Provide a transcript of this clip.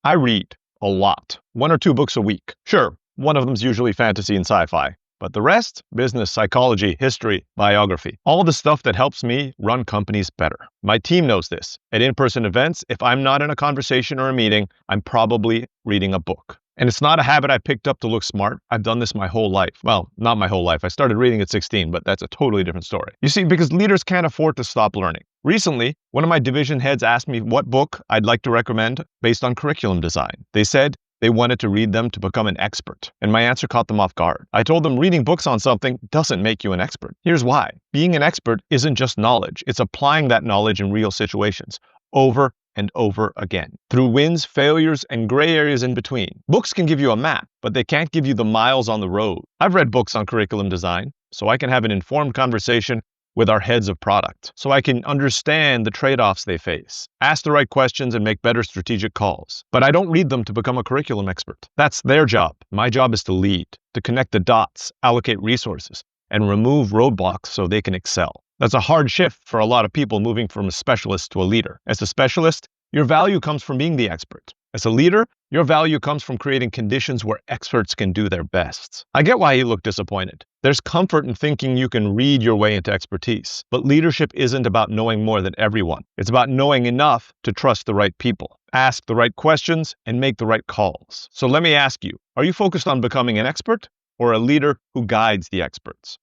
I read a lot, one or two books a week. Sure, one of them's usually fantasy and sci-fi, but the rest, business, psychology, history, biography, all the stuff that helps me run companies better. My team knows this. At in-person events, if I'm not in a conversation or a meeting, I'm probably reading a book. And it's not a habit I picked up to look smart. I've done this my whole life. Well, not my whole life. I started reading at 16, but that's a totally different story. You see, because leaders can't afford to stop learning. Recently, one of my division heads asked me what book I'd like to recommend based on curriculum design. They said they wanted to read them to become an expert, and my answer caught them off guard. I told them reading books on something doesn't make you an expert. Here's why. Being an expert isn't just knowledge. It's applying that knowledge in real situations, over and over again, through wins, failures, and gray areas in between. Books can give you a map, but they can't give you the miles on the road. I've read books on curriculum design, so I can have an informed conversation with our heads of product, so I can understand the trade-offs they face, ask the right questions, and make better strategic calls. But I don't read them to become a curriculum expert. That's their job. My job is to lead, to connect the dots, allocate resources, and remove roadblocks so they can excel. That's a hard shift for a lot of people moving from a specialist to a leader. As a specialist, your value comes from being the expert. As a leader, your value comes from creating conditions where experts can do their best. I get why you look disappointed. There's comfort in thinking you can read your way into expertise. But leadership isn't about knowing more than everyone. It's about knowing enough to trust the right people, ask the right questions, and make the right calls. So let me ask you, are you focused on becoming an expert or a leader who guides the experts?